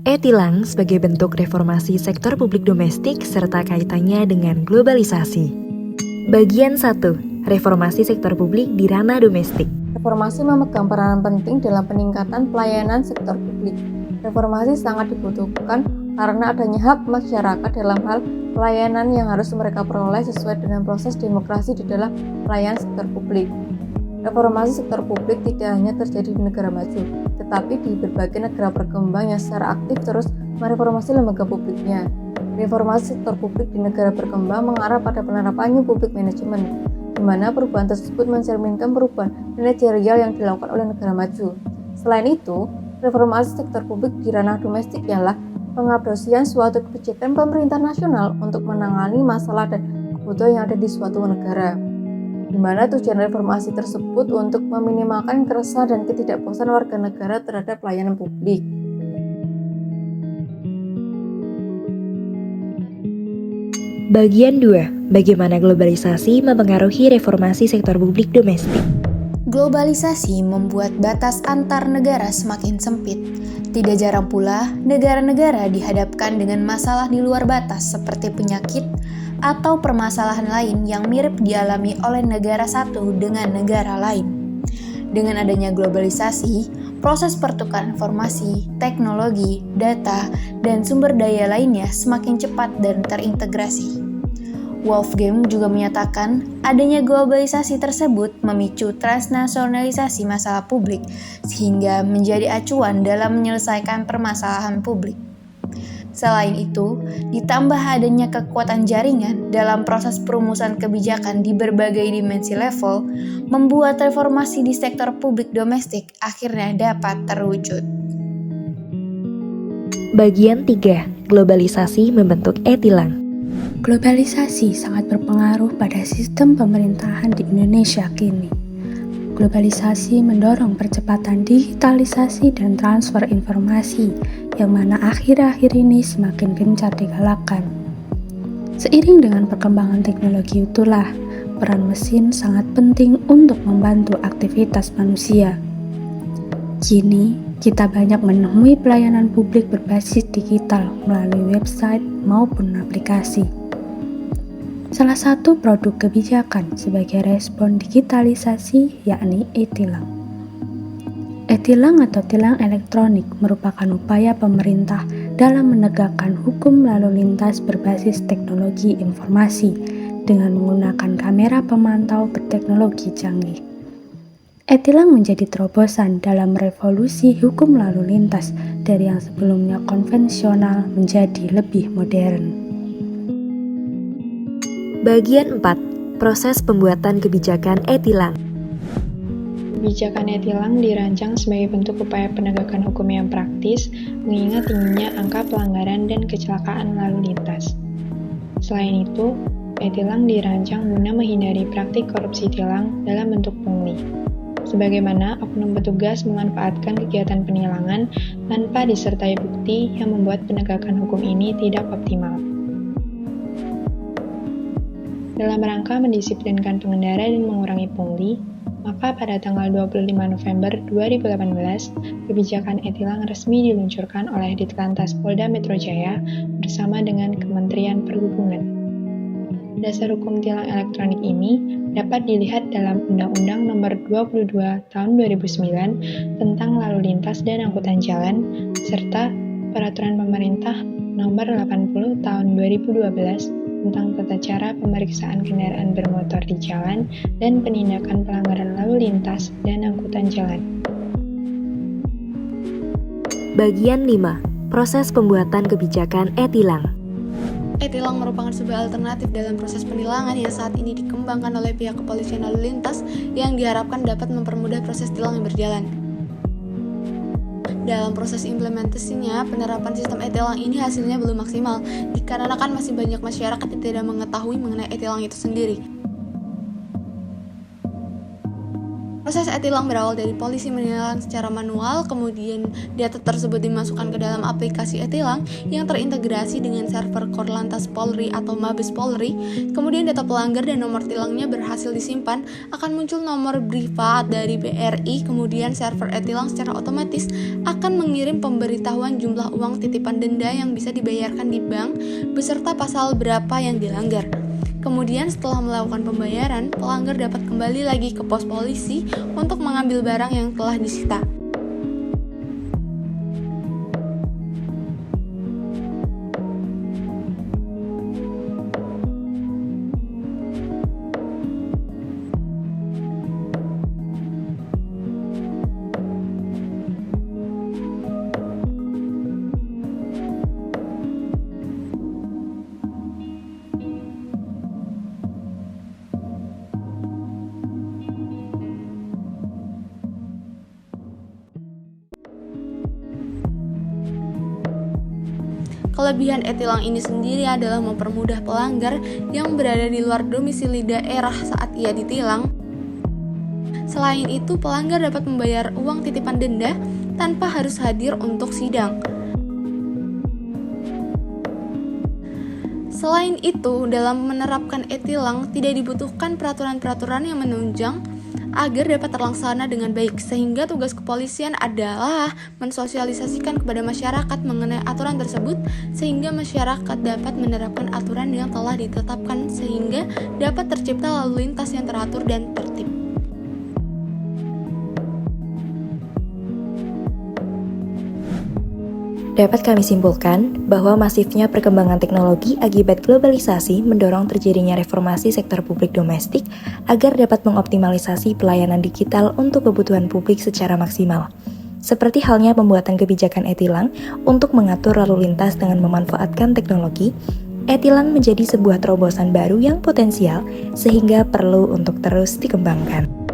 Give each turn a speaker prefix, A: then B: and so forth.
A: E-tilang sebagai bentuk reformasi sektor publik domestik serta kaitannya dengan globalisasi. Bagian 1. Reformasi sektor publik di ranah domestik.
B: Reformasi memegang peranan penting dalam peningkatan pelayanan sektor publik. Reformasi sangat dibutuhkan karena adanya hak masyarakat dalam hal pelayanan yang harus mereka peroleh sesuai dengan proses demokrasi di dalam pelayanan sektor publik. Reformasi sektor publik tidak hanya terjadi di negara maju, tetapi di berbagai negara berkembang yang secara aktif terus mereformasi lembaga publiknya. Reformasi sektor publik di negara berkembang mengarah pada penerapan new public management, di mana perubahan tersebut mencerminkan perubahan manajerial yang dilakukan oleh negara maju. Selain itu, reformasi sektor publik di ranah domestik ialah pengadopsian suatu kebijakan pemerintah nasional untuk menangani masalah dan kebutuhan yang ada di suatu negara, di mana tujuan reformasi tersebut untuk meminimalkan keresahan dan ketidakpuasan warga negara terhadap pelayanan publik.
A: Bagian 2. Bagaimana globalisasi mempengaruhi reformasi sektor publik domestik.
C: Globalisasi membuat batas antar negara semakin sempit. Tidak jarang pula, negara-negara dihadapkan dengan masalah di luar batas seperti penyakit atau permasalahan lain yang mirip dialami oleh negara satu dengan negara lain. Dengan adanya globalisasi, proses pertukaran informasi, teknologi, data, dan sumber daya lainnya semakin cepat dan terintegrasi. Wolfgang juga menyatakan adanya globalisasi tersebut memicu transnasionalisasi masalah publik sehingga menjadi acuan dalam menyelesaikan permasalahan publik. Selain itu, ditambah adanya kekuatan jaringan dalam proses perumusan kebijakan di berbagai dimensi level, membuat reformasi di sektor publik domestik akhirnya dapat terwujud.
A: Bagian 3. Globalisasi membentuk e-tilang.
D: Globalisasi sangat berpengaruh pada sistem pemerintahan di Indonesia kini. Globalisasi mendorong percepatan digitalisasi dan transfer informasi, yang mana akhir-akhir ini semakin gencar digalakan. Seiring dengan perkembangan teknologi itulah, peran mesin sangat penting untuk membantu aktivitas manusia. Kini, kita banyak menemui pelayanan publik berbasis digital melalui website maupun aplikasi. Salah satu produk kebijakan sebagai respon digitalisasi yakni e-tilang. E-tilang atau tilang elektronik merupakan upaya pemerintah dalam menegakkan hukum lalu lintas berbasis teknologi informasi dengan menggunakan kamera pemantau berteknologi canggih. E-tilang menjadi terobosan dalam revolusi hukum lalu lintas dari yang sebelumnya konvensional menjadi lebih modern.
A: Bagian 4. Proses pembuatan kebijakan e-tilang.
E: Kebijakan e-tilang dirancang sebagai bentuk upaya penegakan hukum yang praktis, mengingat tingginya angka pelanggaran dan kecelakaan lalu lintas. Selain itu, e-tilang dirancang guna menghindari praktik korupsi tilang dalam bentuk pungli, sebagaimana oknum petugas memanfaatkan kegiatan penilangan tanpa disertai bukti yang membuat penegakan hukum ini tidak optimal. Dalam rangka mendisiplinkan pengendara dan mengurangi pungli, maka pada tanggal 25 November 2018, kebijakan e-tilang resmi diluncurkan oleh Ditlantas Polda Metro Jaya bersama dengan Kementerian Perhubungan. Dasar hukum tilang elektronik ini dapat dilihat dalam Undang-Undang Nomor 22 Tahun 2009 tentang Lalu Lintas dan Angkutan Jalan, serta Peraturan Pemerintah Nomor 80 Tahun 2012 tentang tata cara pemeriksaan kendaraan bermotor di jalan dan penindakan pelanggaran lalu lintas dan angkutan jalan.
A: Bagian 5. Proses pembuatan kebijakan e-tilang.
F: E-tilang merupakan sebuah alternatif dalam proses penilangan yang saat ini dikembangkan oleh pihak kepolisian lalu lintas yang diharapkan dapat mempermudah proses tilang yang berjalan. Dalam proses implementasinya, penerapan sistem e-tilang ini hasilnya belum maksimal, dikarenakan masih banyak masyarakat yang tidak mengetahui mengenai e-tilang itu sendiri. Proses e-tilang berawal dari polisi menilang secara manual, kemudian data tersebut dimasukkan ke dalam aplikasi e-tilang yang terintegrasi dengan server Korlantas Polri atau Mabes Polri. Kemudian data pelanggar dan nomor tilangnya berhasil disimpan, akan muncul nomor privat dari BRI, kemudian server e-tilang secara otomatis akan mengirim pemberitahuan jumlah uang titipan denda yang bisa dibayarkan di bank beserta pasal berapa yang dilanggar. Kemudian setelah melakukan pembayaran, pelanggar dapat kembali lagi ke pos polisi untuk mengambil barang yang telah disita. Kelebihan e-tilang ini sendiri adalah mempermudah pelanggar yang berada di luar domisili daerah saat ia ditilang. Selain itu, pelanggar dapat membayar uang titipan denda tanpa harus hadir untuk sidang. Selain itu, dalam menerapkan e-tilang tidak dibutuhkan peraturan-peraturan yang menunjang agar dapat terlaksana dengan baik, sehingga tugas kepolisian adalah mensosialisasikan kepada masyarakat mengenai aturan tersebut, sehingga masyarakat dapat menerapkan aturan yang telah ditetapkan, sehingga dapat tercipta lalu lintas yang teratur dan tertib.
A: Dapat kami simpulkan bahwa masifnya perkembangan teknologi akibat globalisasi mendorong terjadinya reformasi sektor publik domestik agar dapat mengoptimalisasi pelayanan digital untuk kebutuhan publik secara maksimal. Seperti halnya pembuatan kebijakan e-tilang untuk mengatur lalu lintas dengan memanfaatkan teknologi, e-tilang menjadi sebuah terobosan baru yang potensial sehingga perlu untuk terus dikembangkan.